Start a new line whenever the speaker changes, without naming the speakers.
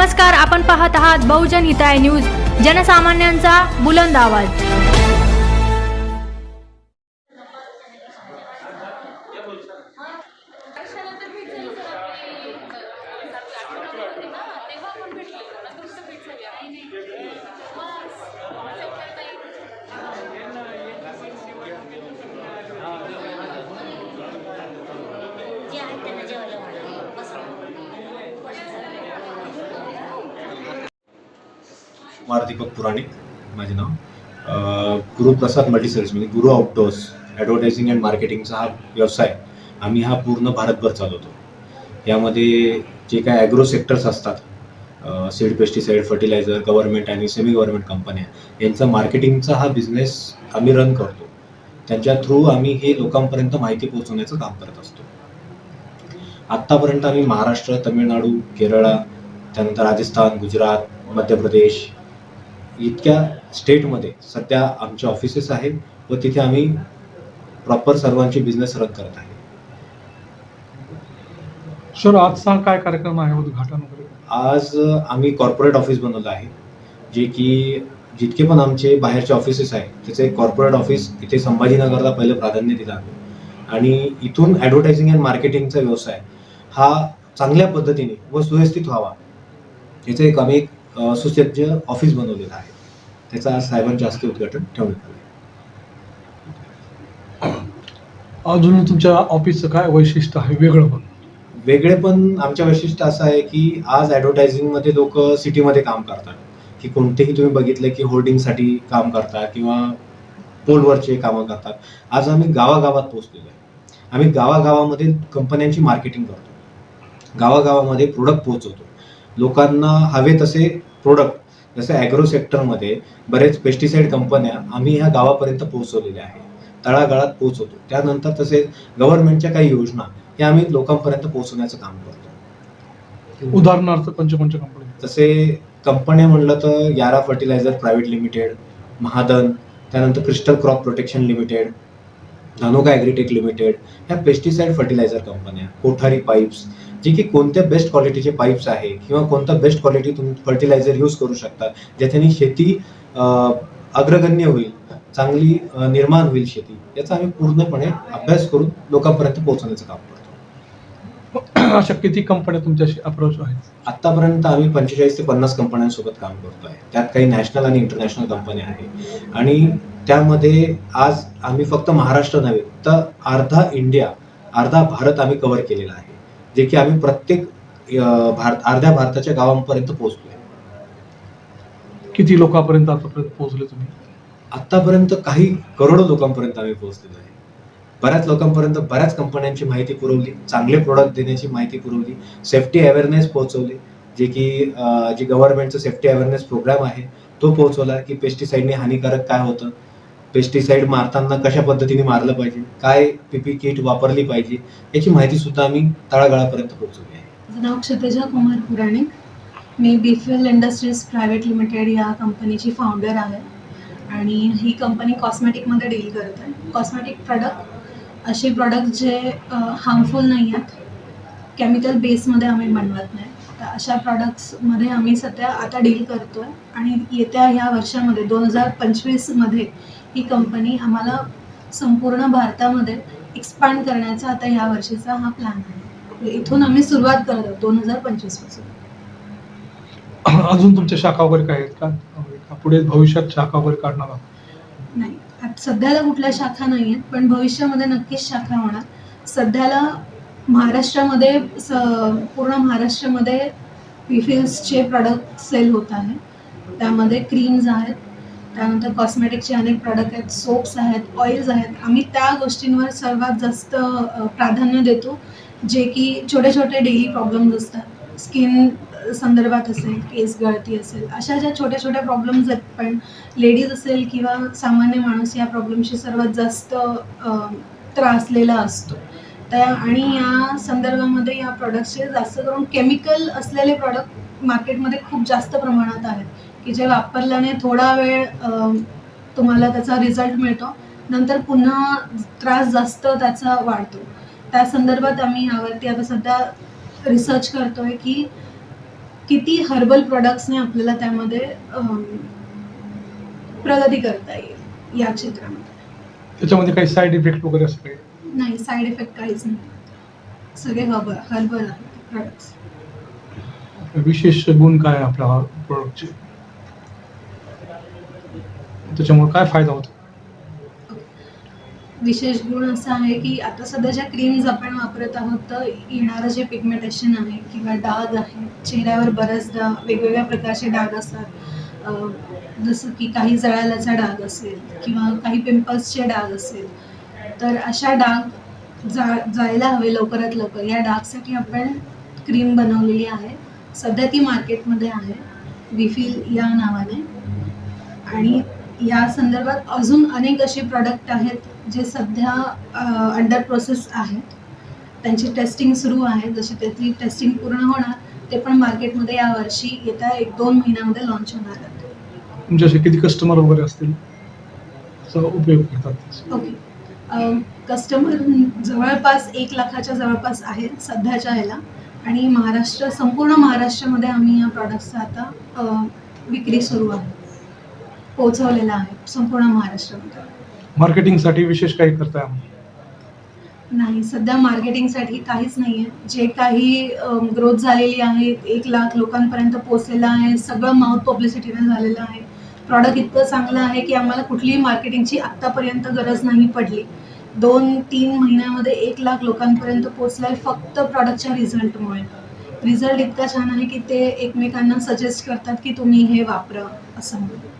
नमस्कार, आपण पाहत आहात बहुजन हिताय न्यूज, जनसामान्यांचा बुलंद आवाज।
कुमार दीपक पुराणिक माझे नाव। गुरु प्रसाद मल्टीसर्व्हिस म्हणजे गुरु आउटडोर्स ॲडव्हर्टायझिंग अँड मार्केटिंगचा हा व्यवसाय आम्ही हा पूर्ण भारतभर चालवतो। यामध्ये जे काय ॲग्रो सेक्टर्स असतात, सीड, पेस्टिसाइड, फर्टिलायझर, गव्हर्नमेंट आणि सेमी गव्हर्नमेंट कंपन्या यांचा मार्केटिंगचा हा बिझनेस आम्ही रन करतो। त्यांच्या थ्रू आम्ही हे लोकांपर्यंत माहिती पोहोचवण्याचं काम करत असतो। आत्तापर्यंत आम्ही महाराष्ट्र, तमिळनाडू, केरळ, त्यानंतर राजस्थान, गुजरात, मध्य प्रदेश इतक्या स्टेटमध्ये सध्या आमचे ऑफिसेस आहेत व तिथे आम्ही प्रॉपर सर्वांचे बिझनेस रन करत आहे।
सर, आजचा काय कार्यक्रम आहे, उद्घाटन वगैरे?
आज आम्ही कॉर्पोरेट ऑफिस बनवलं आहे, जे की जितके पण आमचे बाहेरचे ऑफिसेस आहेत त्याचे कॉर्पोरेट ऑफिस इथे संभाजीनगरला पहिलं प्राधान्य दिलं आहे आणि इथून ॲडव्हर्टायझिंग अँड मार्केटिंगचा व्यवसाय हा चांगल्या पद्धतीने व सुव्यवस्थित व्हावा याचं एक आम्ही सुसज्ज ऑफिस बनवलेलं आहे। त्याचं आज साहेबांच्या हस्ते उद्घाटन ठेवण्यात आलं।
अजून तुमच्या ऑफिसचं काय वैशिष्ट्य आहे वेगळं?
वेगळेपण आमच्या वैशिष्ट्य असं आहे की आज ॲडव्हर्टायझिंगमध्ये लोक सिटीमध्ये काम करतात, की कोणतेही तुम्ही बघितलं की होर्डिंगसाठी काम करतात किंवा पोलवरचे कामं करतात। आज आम्ही गावागावात पोहोचलेलो आहे। आम्ही गावागावामध्ये कंपन्यांची मार्केटिंग करतो, गावागावामध्ये प्रोडक्ट पोहोचवतो लोकांना हवे तसे प्रोडक्ट। जसं ॲग्रो सेक्टरमध्ये बरेच पेस्टिसाइड कंपन्या आम्ही ह्या गावापर्यंत पोहोचवलेल्या आहे, तळागाळात पोहोचवतो। त्यानंतर तसेच गव्हर्नमेंटच्या काही योजना या आम्ही लोकांपर्यंत पोहोचवण्याचं काम करतो।
उदाहरणार्थ कोणत्या कंपनी?
तसे कंपन्या म्हणलं तर यारा फर्टिलायझर प्रायव्हेट लिमिटेड, महादन, त्यानंतर crystal crop protection limited, Dhanuka agritech limited, ह्या पेस्टिसाइड फर्टिलायझर कंपन्या, कोठारी पाईप्स, जे की कोणत्या बेस्ट क्वालिटीचे पाईप्स आहे किंवा कोणता बेस्ट क्वालिटी तुम्ही फर्टिलायझर यूज करू शकता ज्याच्याने शेती अग्रगण्य होईल, चांगली निर्माण होईल शेती, याचा आम्ही पूर्णपणे अभ्यास करून लोकांपर्यंत पोहोचवण्याचं काम करतो।
अशा किती कंपन्या तुमच्याशी अप्रोच आहेत?
आत्तापर्यंत आम्ही 45 ते 50 कंपन्यांसोबत काम करतो आहे। त्यात काही नॅशनल आणि इंटरनॅशनल कंपन्या आहेत आणि त्यामध्ये आज आम्ही फक्त महाराष्ट्र नव्हे तर अर्धा भारत आम्ही कव्हर केलेला आहे, जे की आम्ही प्रत्येक अर्ध्या भारताच्या गावांपर्यंत पोहोचतोय।
किती लोकांपर्यंत आतापर्यंत पोहोचले तुम्ही?
आत्तापर्यंत काही करोडो लोकांपर्यंत आम्ही पोहोचलेलो आहे। बऱ्याच लोकांपर्यंत बऱ्याच कंपन्यांची माहिती पुरवली, चांगले प्रोडक्ट देण्याची माहिती पुरवली, सेफ्टी अवेअरनेस पोहोचवली, जे की जे गव्हर्नमेंटचं सेफ्टी अवेअरनेस प्रोग्राम आहे तो पोहोचवला की पेस्टिसाइडने हानिकारक काय होतं, पेस्टिसाइड मारताना कशा पद्धतीने मारलं पाहिजे, काय पीपी किट वापरली पाहिजे, याची माहिती सुद्धा आम्ही तळागाळापर्यंत पोहोचवली आहे।
माझं नाव क्षितिजा कुमार पुराणिक, मी बीफिल इंडस्ट्रीज प्रायव्हेट लिमिटेड या कंपनीची फाउंडर आहे आणि ही कंपनी कॉस्मेटिकमध्ये डील करते। कॉस्मेटिक प्रोडक्ट असे प्रोडक्ट जे हार्मफुल नाही आहेत, केमिकल बेसमध्ये आम्ही बनवत नाही, तर अशा प्रॉडक्ट्समध्ये आम्ही सध्या आता डील करतो आहे आणि येत्या ह्या वर्षामध्ये 2025मध्ये ही कंपनी आम्हाला संपूर्ण भारतामध्ये एक्सपांड करण्याचा आता ह्या वर्षीचा हा प्लॅन आहे। इथून आम्ही सुरुवात करत आहोत 2025 पासून।
अजून तुमच्या शाखा वगैरे काय आहेत का? पुढे भविष्यात शाखा वगैरे काढणार आहात?
नाही, सध्याला कुठल्या शाखा नाही आहेत, पण भविष्यामध्ये नक्कीच शाखा होणार। सध्याला महाराष्ट्रामध्ये पूर्ण महाराष्ट्रामध्ये बीफिल्सचे प्रोडक्ट सेल होत आहे। त्यामध्ये क्रीम्स आहेत, त्यानंतर कॉस्मेटिकचे अनेक प्रोडक्ट आहेत, सोप्स आहेत, ऑइल्स आहेत। आम्ही त्या गोष्टींवर सर्वात जास्त प्राधान्य देतो, जे की छोटे छोटे डेली प्रॉब्लेम्स असतात, स्किन संदर्भात असेल, केस गळती असेल, अशा ज्या छोट्या छोट्या प्रॉब्लेम्स आहेत, पण लेडीज असेल किंवा सामान्य माणूस या प्रॉब्लेमशी सर्वात जास्त त्रासलेला असतो। आणि या संदर्भामध्ये या प्रॉडक्ट्सचे जास्त करून केमिकल असलेले प्रॉडक्ट मार्केटमध्ये खूप जास्त प्रमाणात आहेत, की जे वापरल्याने थोडा वेळ तुम्हाला त्याचा रिझल्ट मिळतो, नंतर पुन्हा त्रास जास्त त्याचा वाढतो। त्या संदर्भात आम्ही यावरती आता सध्या रिसर्च करतोय की किती हर्बल प्रोडक्ट्सने आपल्याला त्यामध्ये प्रगती करता येईल या क्षेत्रामध्ये.
त्याच्यामध्ये काही साईड इफेक्ट वगैरे असं काही?
नाही, साईड इफेक्ट काहीच नाही, सगळे हर्बल आहेत प्रोडक्ट्स.
विशेष गुण काय आहे आपल्या प्रोडक्टचे, त्याच्यामुळे काय फायदा होतो?
विशेष गुण असा आहे की आता सध्या ज्या क्रीम्स आपण वापरत आहोत तर येणारं जे पिगमेंटेशन आहे किंवा डाग आहे चेहऱ्यावर, बऱ्याचदा वेगवेगळ्या प्रकारचे डाग असतात, जसं की काही जळाल्याचा डाग असेल किंवा काही पिंपल्सचे डाग असेल, तर अशा डाग जायला हवे लवकरात लवकर. या डागसाठी आपण क्रीम बनवलेली आहे, सध्या ती मार्केटमध्ये आहे विफिल या नावाने. आणि या संदर्भात अजून अनेक असे प्रोडक्ट आहेत जे सध्या अंडर प्रोसेस आहेत, त्यांची टेस्टिंग सुरू आहे. जशी त्याची टेस्टिंग पूर्ण होणार ते पण मार्केटमध्ये यावर्षी येत्या 1-2 महिन्यामध्ये लॉन्च होणार आहेत.
तुमचे असे किती कस्टमर वगैरे असतील त्याचा उपयोग करतात?
ओके, कस्टमर जवळपास 1 लाखाच्या जवळपास आहेत सध्याच्या ह्याला. आणि संपूर्ण महाराष्ट्रामध्ये आम्ही या प्रॉडक्ट्सचा आता विक्री सुरू आहे, पोहोचवलेला आहे संपूर्ण महाराष्ट्रामध्ये.
मार्केटिंगसाठी विशेष काही करताय?
नाही, सध्या मार्केटिंगसाठी काहीच नाही आहे. जे काही ग्रोथ झालेली आहे, 1 लाख लोकांपर्यंत पोहोचलेलं आहे, सगळं माउथ पब्लिसिटीने झालेलं आहे. प्रॉडक्ट इतकं चांगलं आहे की आम्हाला कुठलीही मार्केटिंगची आत्तापर्यंत गरज नाही पडली. 2-3 महिन्यामध्ये 1 लाख लोकांपर्यंत पोहोचलं आहे फक्त प्रॉडक्टच्या रिझल्टमुळे. रिझल्ट इतका छान आहे की ते एकमेकांना सजेस्ट करतात की तुम्ही हे वापरा असं म्हणून.